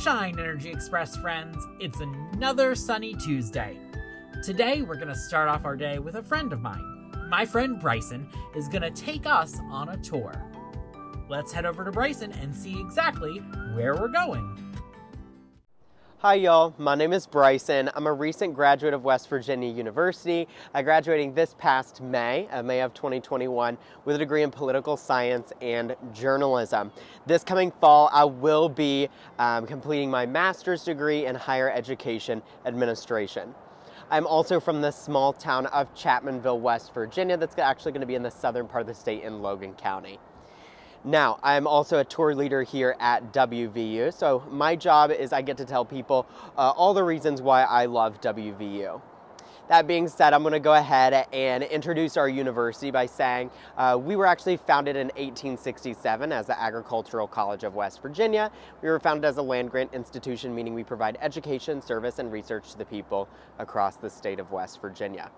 Shine, Energy Express friends. It's another sunny Tuesday. Today, we're going to start off our day with a friend of mine. My friend Brycen is going to take us on a tour. Let's head over to Brycen and see exactly where we're going. Hi y'all, my name is Brycen. I'm a recent graduate of West Virginia University. I graduating this past May of 2021 with a degree in political science and journalism. This coming fall, I will be completing my master's degree in higher education administration. I'm also from the small town of Chapmanville, West Virginia. That's actually going to be in the southern part of the state in Logan County. Now, I'm also a tour leader here at WVU, so my job is I get to tell people all the reasons why I love WVU. That being said, I'm going to go ahead and introduce our university by saying we were actually founded in 1867 as the Agricultural College of West Virginia. We were founded as a land-grant institution, meaning we provide education, service, and research to the people across the state of West Virginia.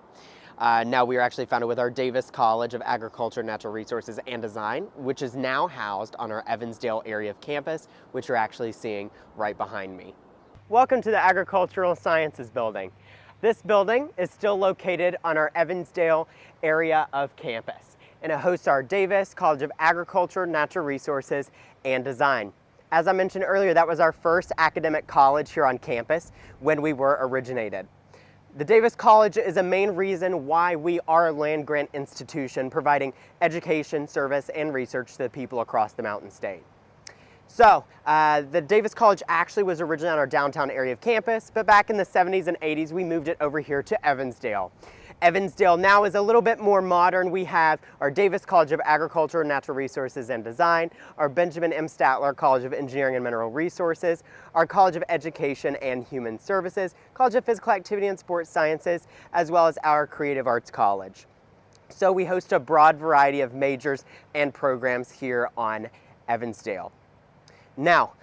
Now we are actually founded with our Davis College of Agriculture, Natural Resources, and Design, which is now housed on our Evansdale area of campus, which you're actually seeing right behind me. Welcome to the Agricultural Sciences Building. This building is still located on our Evansdale area of campus, and it hosts our Davis College of Agriculture, Natural Resources, and Design. As I mentioned earlier, that was our first academic college here on campus when we were originated. The Davis College is a main reason why we are a land-grant institution providing education, service, and research to the people across the Mountain State. So, the Davis College actually was originally on our downtown area of campus, but back in the 70s and 80s, we moved it over here to Evansdale. Evansdale now is a little bit more modern. We have our Davis College of Agriculture, Natural Resources, and Design, our Benjamin M. Statler College of Engineering and Mineral Resources, our College of Education and Human Services, College of Physical Activity and Sports Sciences, as well as our Creative Arts College. So we host a broad variety of majors and programs here on Evansdale. Now,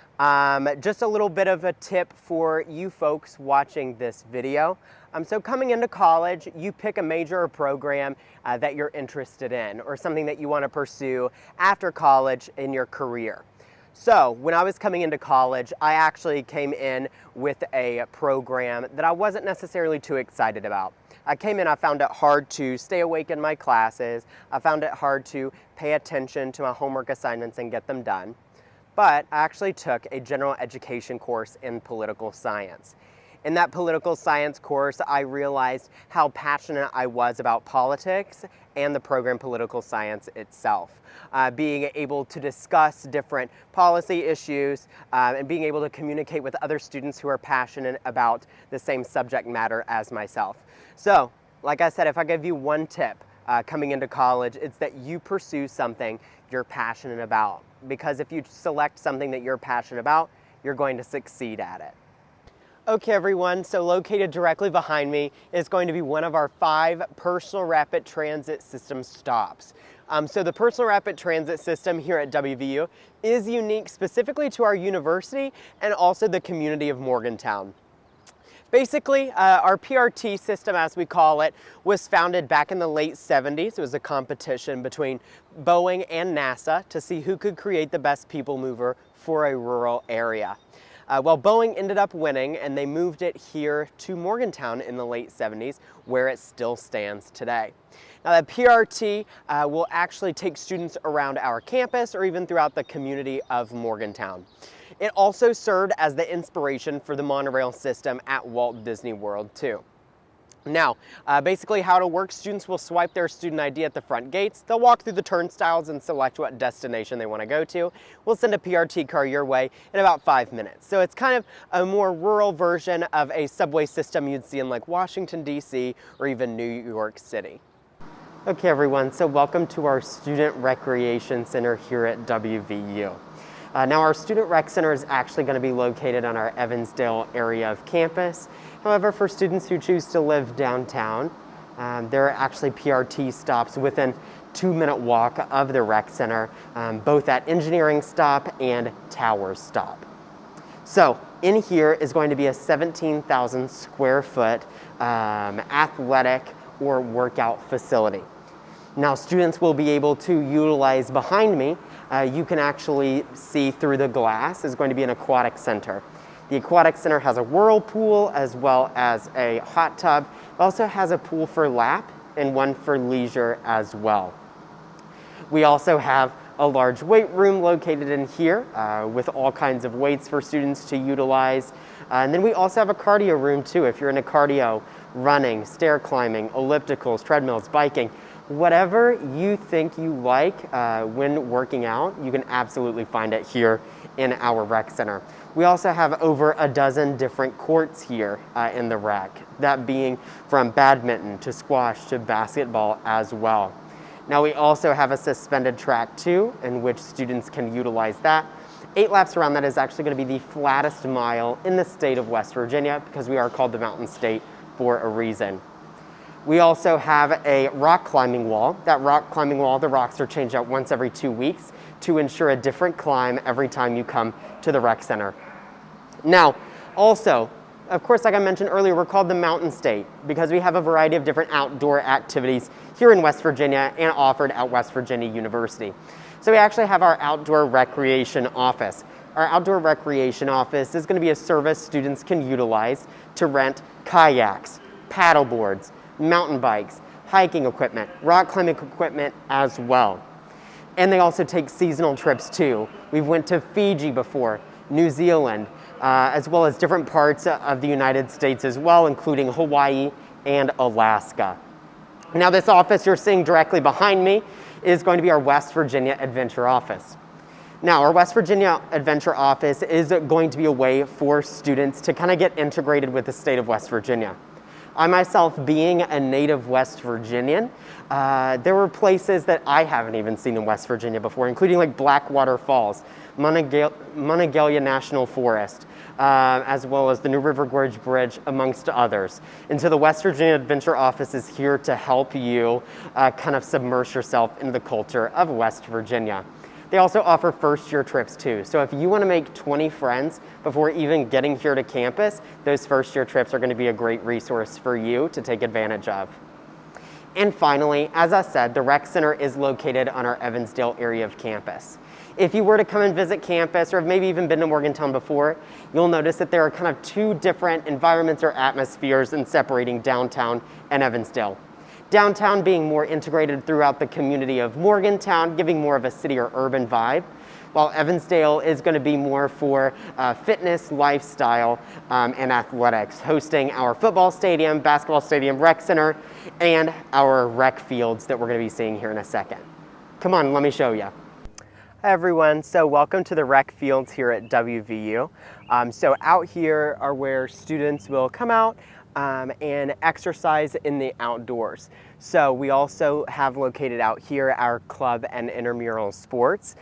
just a little bit of a tip for you folks watching this video. So coming into college, you pick a major or program that you're interested in or something that you want to pursue after college in your career. So when I was coming into college, I actually came in with a program that I wasn't necessarily too excited about. I came in, I found it hard to stay awake in my classes. I found it hard to pay attention to my homework assignments and get them done. But I actually took a general education course in political science. In that political science course, I realized how passionate I was about politics and the program political science itself. Being able to discuss different policy issues and being able to communicate with other students who are passionate about the same subject matter as myself. So, like I said, if I give you one tip coming into college, it's that you pursue something you're passionate about. Because if you select something that you're passionate about, you're going to succeed at it. Okay everyone, so located directly behind me is going to be one of our 5 personal rapid transit system stops. So the personal rapid transit system here at WVU is unique specifically to our university and also the community of Morgantown. Basically, our PRT system, as we call it, was founded back in the late 70s. It was a competition between Boeing and NASA to see who could create the best people mover for a rural area. Well, Boeing ended up winning, and they moved it here to Morgantown in the late 70s, where it still stands today. Now, the PRT will actually take students around our campus or even throughout the community of Morgantown. It also served as the inspiration for the monorail system at Walt Disney World, too. Now, basically how it'll work, students will swipe their student ID at the front gates. They'll walk through the turnstiles and select what destination they want to go to. We'll send a PRT car your way in about 5 minutes. So it's kind of a more rural version of a subway system you'd see in like Washington, D.C. or even New York City. Okay everyone, so welcome to our Student Recreation Center here at WVU. Now our Student Rec Center is actually going to be located on our Evansdale area of campus. However, for students who choose to live downtown, there are actually PRT stops within 2-minute walk of the rec center, both at Engineering Stop and Towers Stop. So in here is going to be a 17,000 square foot athletic or workout facility. Now students will be able to utilize behind me, you can actually see through the glass, is going to be an aquatic center. The Aquatic Center has a whirlpool as well as a hot tub. It also has a pool for lap and one for leisure as well. We also have a large weight room located in here with all kinds of weights for students to utilize. And then we also have a cardio room too. If you're into cardio, running, stair climbing, ellipticals, treadmills, biking, whatever you think you like when working out, you can absolutely find it here in our rec center. We also have over a dozen different courts here in the rec, that being from badminton to squash to basketball as well. Now we also have a suspended track too, in which students can utilize that. 8 laps around that is actually going to be the flattest mile in the state of West Virginia, because we are called the Mountain State for a reason. We also have a rock climbing wall. That rock climbing wall, the rocks are changed out once every 2 weeks to ensure a different climb every time you come to the rec center. Now, also, of course, like I mentioned earlier, we're called the Mountain State because we have a variety of different outdoor activities here in West Virginia and offered at West Virginia University. So we actually have our outdoor recreation office. Our outdoor recreation office is going to be a service students can utilize to rent kayaks, paddle boards, mountain bikes, hiking equipment, rock climbing equipment as well. And they also take seasonal trips too. We've went to Fiji before, New Zealand, as well as different parts of the United States as well, including Hawaii and Alaska. Now this office you're seeing directly behind me is going to be our West Virginia Adventure Office. Now, our West Virginia Adventure Office is going to be a way for students to kind of get integrated with the state of West Virginia. I myself, being a native West Virginian, there were places that I haven't even seen in West Virginia before, including like Blackwater Falls, Monongalia National Forest, as well as the New River Gorge Bridge, amongst others. And so the West Virginia Adventure Office is here to help you kind of submerge yourself into the culture of West Virginia. They also offer first-year trips too. So if you want to make 20 friends before even getting here to campus, those first-year trips are going to be a great resource for you to take advantage of. And finally, as I said, the rec center is located on our Evansdale area of campus. If you were to come and visit campus, or have maybe even been to Morgantown before, you'll notice that there are kind of 2 different environments or atmospheres in separating downtown and Evansdale. Downtown being more integrated throughout the community of Morgantown, giving more of a city or urban vibe, while Evansdale is going to be more for fitness, lifestyle, and athletics, hosting our football stadium, basketball stadium, rec center, and our rec fields that we're going to be seeing here in a second. Come on, let me show you. Hi everyone, so welcome to the rec fields here at WVU. So out here are where students will come out and exercise in the outdoors. So we also have located out here our club and intramural sports.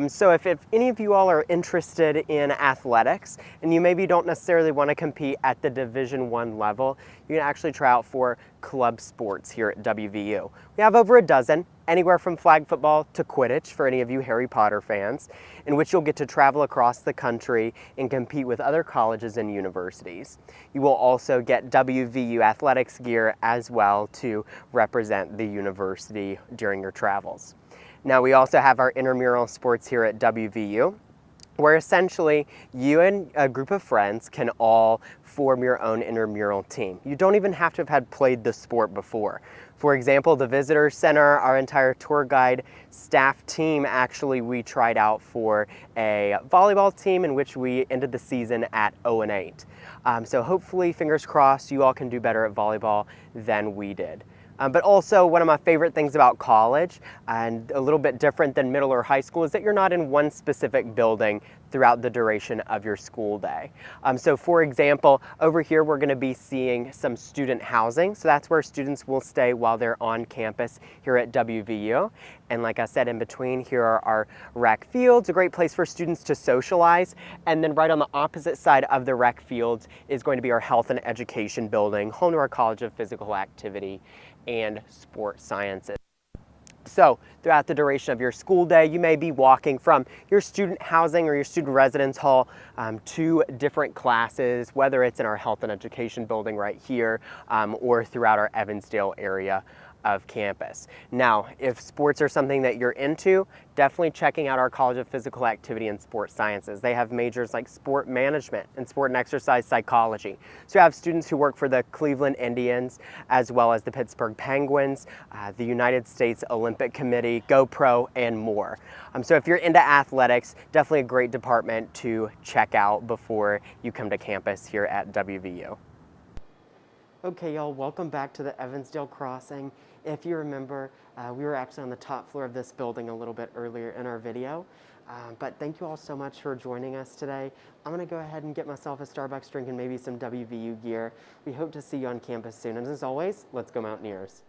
So if any of you all are interested in athletics and you maybe don't necessarily want to compete at the Division I level, you can actually try out for club sports here at WVU. We have over a dozen, anywhere from flag football to Quidditch for any of you Harry Potter fans, in which you'll get to travel across the country and compete with other colleges and universities. You will also get WVU athletics gear as well to represent the university during your travels. Now we also have our intramural sports here at WVU, where essentially you and a group of friends can all form your own intramural team. You don't even have to have had played the sport before. For example, the visitor center, our entire tour guide staff team, actually we tried out for a volleyball team in which we ended the season at 0-8. So hopefully, fingers crossed, you all can do better at volleyball than we did. But also, one of my favorite things about college, and a little bit different than middle or high school, is that you're not in one specific building throughout the duration of your school day. So for example, over here we're going to be seeing some student housing. So that's where students will stay while they're on campus here at WVU. And like I said, in between here are our rec fields, a great place for students to socialize. And then right on the opposite side of the rec fields is going to be our health and education building, home to our College of Physical Activity and Sport Sciences. So throughout the duration of your school day, you may be walking from your student housing or your student residence hall to different classes, whether it's in our health and education building right here or throughout our Evansdale area of campus. Now, if sports are something that you're into, definitely checking out our College of Physical Activity and Sports Sciences. They have majors like sport management and sport and exercise psychology. So you have students who work for the Cleveland Indians, as well as the Pittsburgh Penguins, the United States Olympic Committee, GoPro, and more. So if you're into athletics, definitely a great department to check out before you come to campus here at WVU. Okay, y'all, welcome back to the Evansdale Crossing. If you remember, we were actually on the top floor of this building a little bit earlier in our video. But thank you all so much for joining us today. I'm gonna go ahead and get myself a Starbucks drink and maybe some WVU gear. We hope to see you on campus soon. And as always, let's go Mountaineers.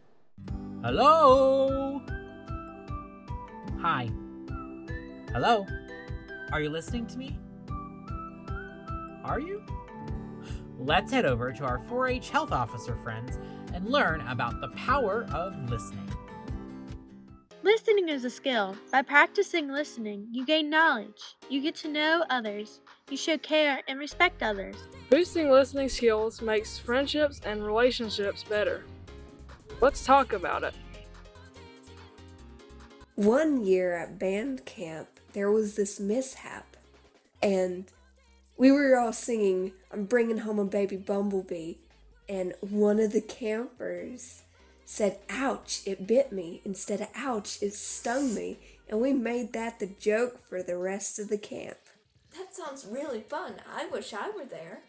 Hello? Hi. Hello? Are you listening to me? Are you? Let's head over to our 4-H health officer friends and learn about the power of listening. Listening is a skill. By practicing listening, you gain knowledge. You get to know others. You show care and respect others. Boosting listening skills makes friendships and relationships better. Let's talk about it. One year at band camp, there was this mishap, and we were all singing, "I'm bringing home a baby bumblebee," and one of the campers said, "Ouch, it bit me," instead of "ouch, it stung me," and we made that the joke for the rest of the camp. That sounds really fun. I wish I were there.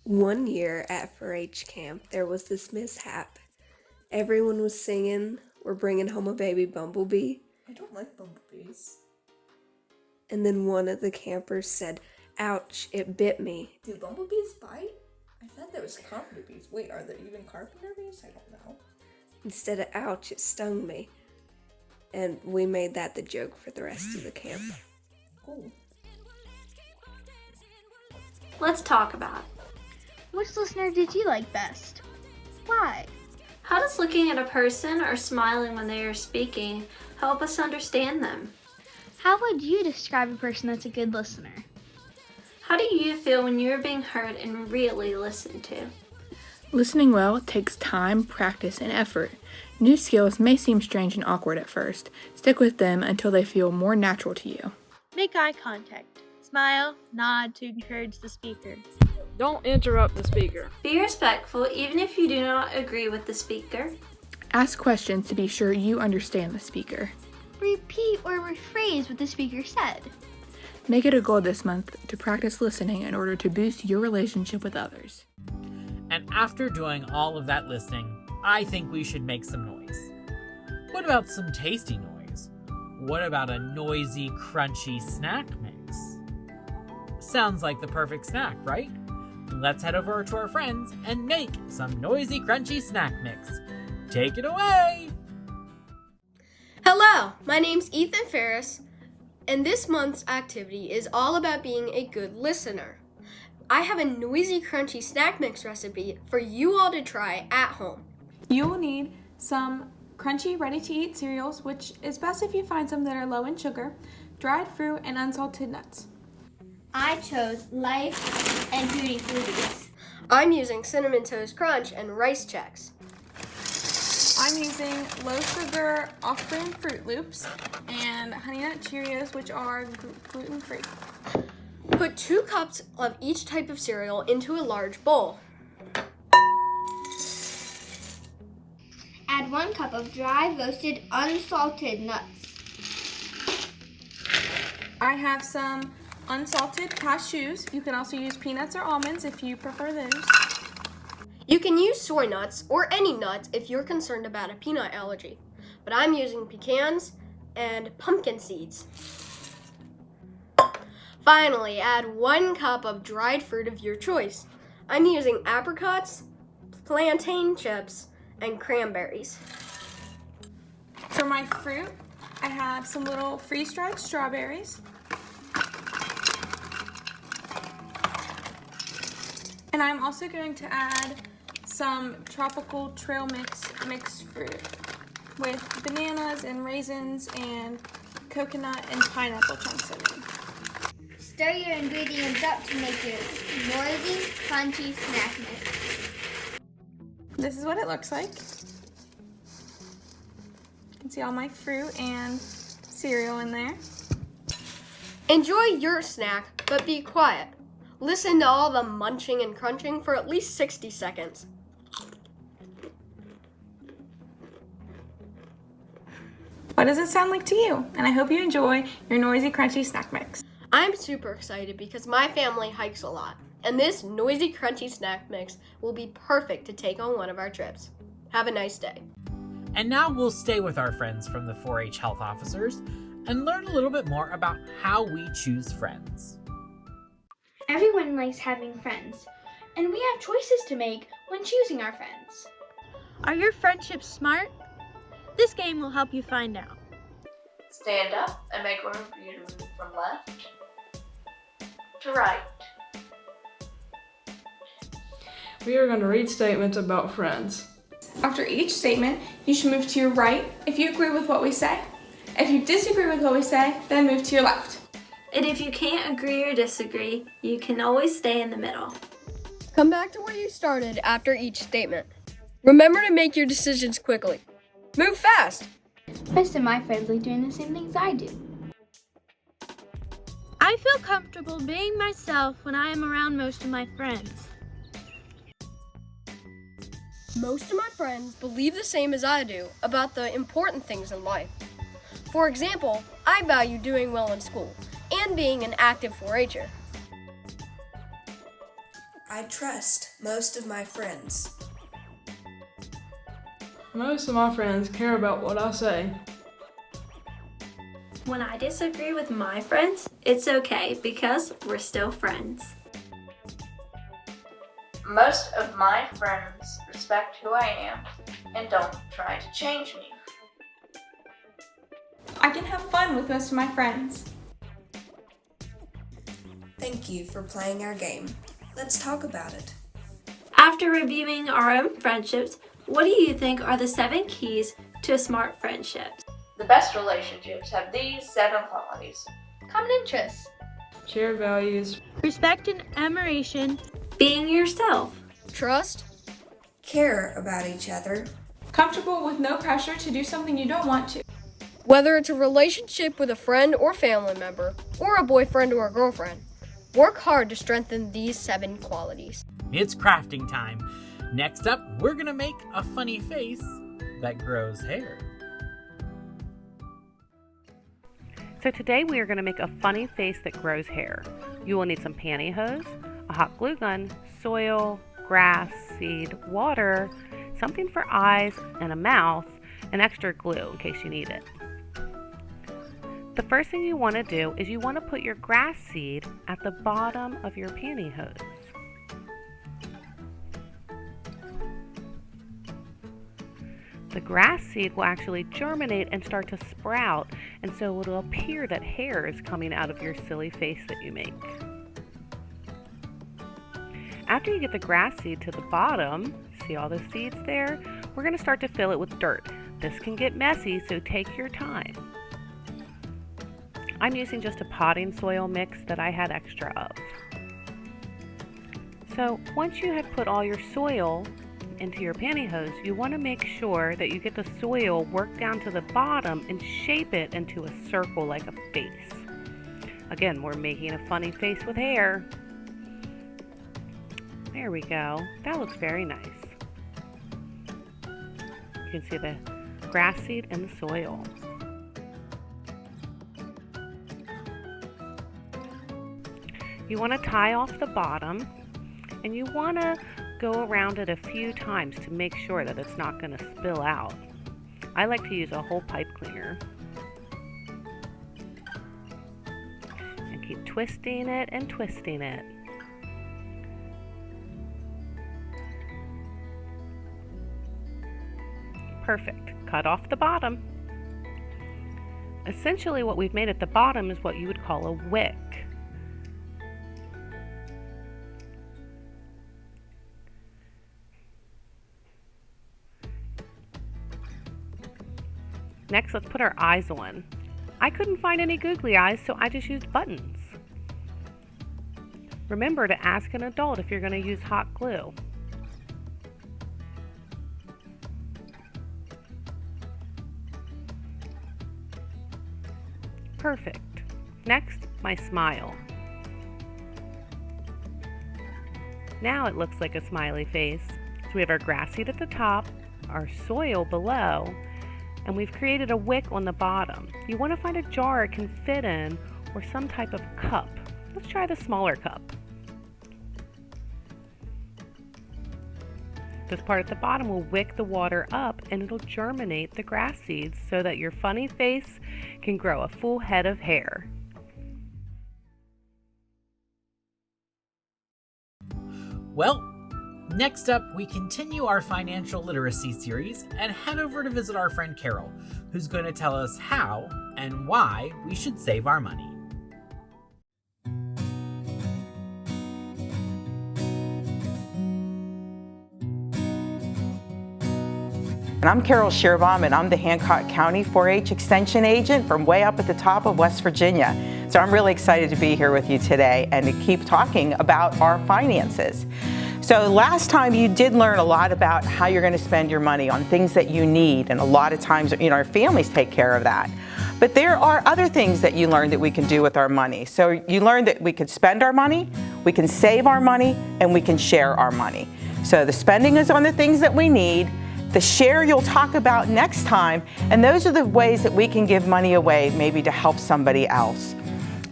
One year at 4-H camp, there was this mishap. Everyone was singing, "We're bringing home a baby bumblebee," I don't like bumblebees. and then one of the campers said, "Ouch, it bit me." Do bumblebees bite? I thought there was carpenter bees. Wait, are there even carpenter bees? I don't know. Instead of "ouch, it stung me." And we made that the joke for the rest of the camp. Cool. Let's talk about it. Which listener did you like best? Why? How does looking at a person or smiling when they are speaking help us understand them? How would you describe a person that's a good listener? How do you feel when you are being heard and really listened to? Listening well takes time, practice, and effort. New skills may seem strange and awkward at first. Stick with them until they feel more natural to you. Make eye contact. Smile, nod to encourage the speaker. Don't interrupt the speaker. Be respectful even if you do not agree with the speaker. Ask questions to be sure you understand the speaker. Repeat or rephrase what the speaker said. Make it a goal this month to practice listening in order to boost your relationship with others. And after doing all of that listening, I think we should make some noise. What about some tasty noise? What about a noisy, crunchy snack mix? Sounds like the perfect snack, right? Let's head over to our friends and make some noisy, crunchy snack mix. Take it away! Hello, my name's Ethan Ferris, and this month's activity is all about being a good listener. I have a noisy, crunchy snack mix recipe for you all to try at home. You will need some crunchy, ready-to-eat cereals, which is best if you find some that are low in sugar, dried fruit, and unsalted nuts. I chose Life and Tutti Fruities. I'm using Cinnamon Toast Crunch and Rice Chex. I'm using low-sugar off-brand Fruit Loops and Honey Nut Cheerios, which are gluten-free. Put 2 cups of each type of cereal into a large bowl. Add 1 cup of dry roasted unsalted nuts. I have some unsalted cashews. You can also use peanuts or almonds if you prefer those. You can use soy nuts or any nuts if you're concerned about a peanut allergy, but I'm using pecans and pumpkin seeds. Finally, add 1 cup of dried fruit of your choice. I'm using apricots, plantain chips, and cranberries. For my fruit, I have some little freeze-dried strawberries. And I'm also going to add some tropical trail mix mixed fruit with bananas and raisins and coconut and pineapple chunks in it. Stir your ingredients up to make your noisy, crunchy snack mix. this is what it looks like. You can see all my fruit and cereal in there. Enjoy your snack, but be quiet. Listen to all the munching and crunching for at least 60 seconds. What does it sound like to you? And I hope you enjoy your noisy, crunchy snack mix. I'm super excited because my family hikes a lot, and this noisy, crunchy snack mix will be perfect to take on one of our trips. Have a nice day. And now we'll stay with our friends from the 4-H health officers and learn a little bit more about how we choose friends. Everyone likes having friends, and we have choices to make when choosing our friends. Are your friendships smart? This game will help you find out. Stand up and make room for you to move from left to right. We are going to read statements about friends. After each statement, you should move to your right if you agree with what we say. If you disagree with what we say, then move to your left. And if you can't agree or disagree, you can always stay in the middle. Come back to where you started after each statement. Remember to make your decisions quickly. Move fast! Most of my friends like doing the same things I do. I feel comfortable being myself when I am around most of my friends. Most of my friends believe the same as I do about the important things in life. For example, I value doing well in school and being an active 4-H'er. I trust most of my friends. Most of my friends care about what I say. When I disagree with my friends, it's okay because we're still friends. Most of my friends respect who I am and don't try to change me. I can have fun with most of my friends. Thank you for playing our game. Let's talk about it. After reviewing our own friendships, what do you think are the 7 keys to a smart friendship? The best relationships have these 7 qualities. Common interests. Shared values. Respect and admiration. Being yourself. Trust. Care about each other. Comfortable with no pressure to do something you don't want to. Whether it's a relationship with a friend or family member, or a boyfriend or a girlfriend, work hard to strengthen these 7 qualities. It's crafting time. Next up, we're gonna make a funny face that grows hair. So today we are going to make a funny face that grows hair. You will need some pantyhose, a hot glue gun, soil, grass, seed, water, something for eyes and a mouth, and extra glue in case you need it. The first thing you want to do is you want to put your grass seed at the bottom of your pantyhose. The grass seed will actually germinate and start to sprout, and so it'll appear that hair is coming out of your silly face that you make. After you get the grass seed to the bottom, see all the seeds there? We're going to start to fill it with dirt. This can get messy, so take your time. I'm using just a potting soil mix that I had extra of. So once you have put all your soil into your pantyhose, you want to make sure that you get the soil worked down to the bottom and shape it into a circle like a face. Again, we're making a funny face with hair. There we go. That looks very nice. You can see the grass seed and the soil. You want to tie off the bottom, and you want to go around it a few times to make sure that it's not going to spill out. I like to use a whole pipe cleaner. And keep twisting it and twisting it. Perfect. Cut off the bottom. Essentially what we've made at the bottom is what you would call a wick. Next, let's put our eyes on. I couldn't find any googly eyes, so I just used buttons. Remember to ask an adult if you're going to use hot glue. Perfect. Next, my smile. Now it looks like a smiley face. So we have our grass seed at the top, our soil below, and we've created a wick on the bottom. You want to find a jar it can fit in or some type of cup. Let's try the smaller cup. This part at the bottom will wick the water up and it'll germinate the grass seeds so that your funny face can grow a full head of hair. Well, next up, we continue our financial literacy series and head over to visit our friend Carole, who's going to tell us how and why we should save our money. And I'm Carole Shearbaum, and I'm the Hancock County 4-H Extension Agent from way up at the top of West Virginia. So I'm really excited to be here with you today and to keep talking about our finances. So last time you did learn a lot about how you're going to spend your money on things that you need, and a lot of times, our families take care of that. But there are other things that you learned that we can do with our money. So you learned that we could spend our money, we can save our money, and we can share our money. So the spending is on the things that we need. The share you'll talk about next time, and those are the ways that we can give money away, maybe to help somebody else.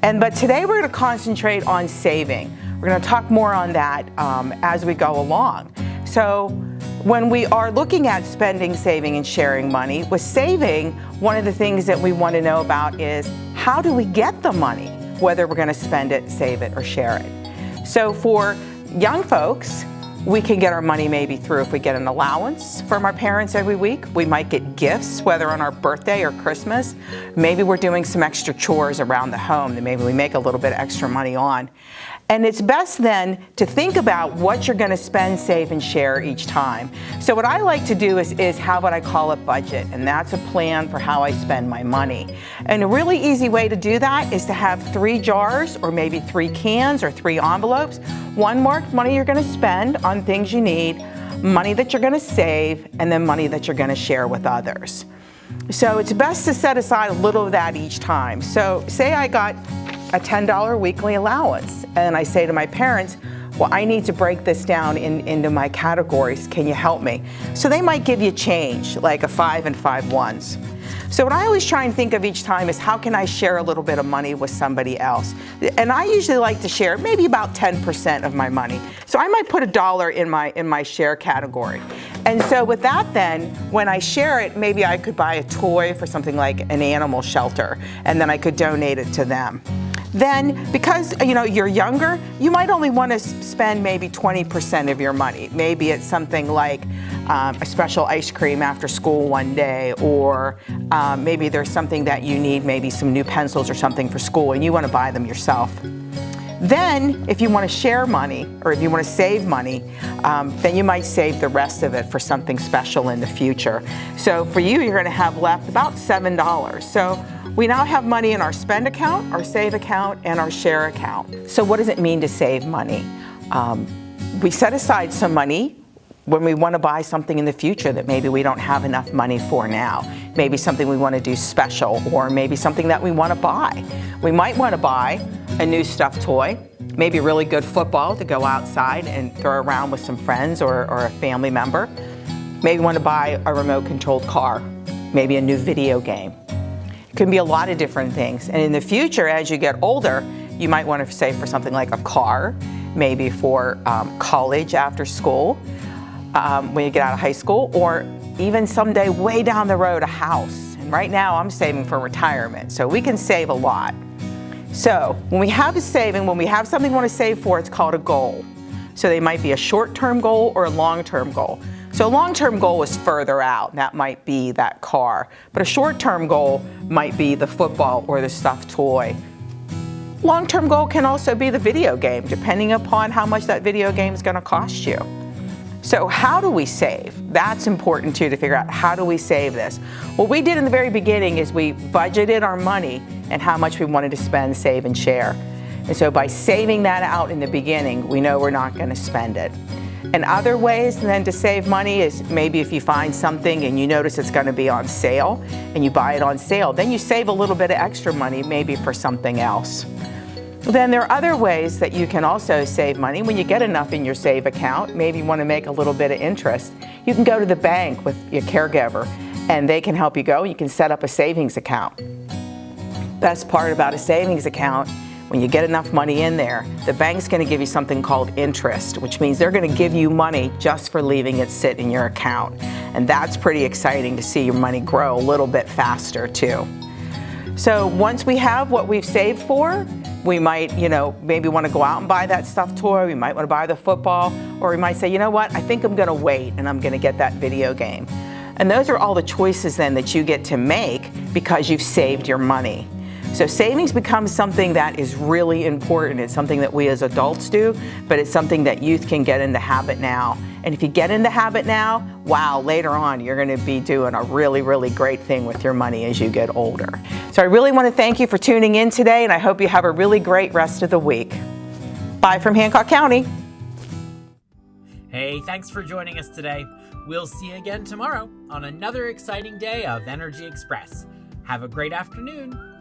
But today we're going to concentrate on saving. We're going to talk more on that as we go along. So when we are looking at spending, saving, and sharing money, with saving, one of the things that we want to know about is how do we get the money, whether we're going to spend it, save it, or share it. So for young folks, we can get our money maybe through if we get an allowance from our parents every week. We might get gifts, whether on our birthday or Christmas. Maybe we're doing some extra chores around the home that maybe we make a little bit extra money on. And it's best then to think about what you're going to spend, save, and share each time. So what I like to do is have what I call a budget, and that's a plan for how I spend my money. And a really easy way to do that is to have 3 jars or maybe 3 cans or 3 envelopes. One marked money you're going to spend on things you need, money that you're going to save, and then money that you're going to share with others. So it's best to set aside a little of that each time. So say I got a $10 weekly allowance, and I say to my parents, well, I need to break this down into my categories. Can you help me? So they might give you change, like a 5 and 5 ones. So what I always try and think of each time is how can I share a little bit of money with somebody else? And I usually like to share maybe about 10% of my money. So I might put $1 in my share category. And so with that then, when I share it, maybe I could buy a toy for something like an animal shelter, and then I could donate it to them. Then, because you're younger, you might only want to spend maybe 20% of your money. Maybe it's something like a special ice cream after school one day, or maybe there's something that you need, maybe some new pencils or something for school, and you want to buy them yourself. Then, if you want to share money, or if you want to save money, then you might save the rest of it for something special in the future. So for you, you're going to have left about $7. So we now have money in our spend account, our save account, and our share account. So what does it mean to save money? We set aside some money when we want to buy something in the future that maybe we don't have enough money for now. Maybe something we want to do special, or maybe something that we want to buy. We might want to buy a new stuffed toy, maybe a really good football to go outside and throw around with some friends or a family member. Maybe want to buy a remote-controlled car, maybe a new video game. It can be a lot of different things. And in the future, as you get older, you might want to save for something like a car, maybe for college after school, when you get out of high school, or even someday way down the road, a house. And right now I'm saving for retirement, so we can save a lot. So when we have a saving, when we have something we want to save for, it's called a goal. So they might be a short-term goal or a long-term goal. So a long-term goal is further out. That might be that car. But a short-term goal might be the football or the stuffed toy. Long-term goal can also be the video game, depending upon how much that video game is going to cost you. So how do we save? That's important too, to figure out how do we save this. What we did in the very beginning is we budgeted our money and how much we wanted to spend, save, and share. And so by saving that out in the beginning, we know we're not going to spend it. And other ways then to save money is maybe if you find something and you notice it's going to be on sale and you buy it on sale, then you save a little bit of extra money maybe for something else. Then there are other ways that you can also save money. When you get enough in your save account, maybe you want to make a little bit of interest, you can go to the bank with your caregiver and they can help you go. You can set up a savings account. Best part about a savings account, when you get enough money in there, the bank's going to give you something called interest, which means they're going to give you money just for leaving it sit in your account. And that's pretty exciting to see your money grow a little bit faster too. So once we have what we've saved for, we might, maybe want to go out and buy that stuffed toy. We might want to buy the football, or we might say, you know what, I think I'm going to wait and I'm going to get that video game. And those are all the choices then that you get to make because you've saved your money. So savings becomes something that is really important. It's something that we as adults do, but it's something that youth can get in the habit now. And if you get in the habit now, wow, later on you're going to be doing a really, really great thing with your money as you get older. So I really want to thank you for tuning in today, and I hope you have a really great rest of the week. Bye from Hancock County. Hey, thanks for joining us today. We'll see you again tomorrow on another exciting day of Energy Express. Have a great afternoon.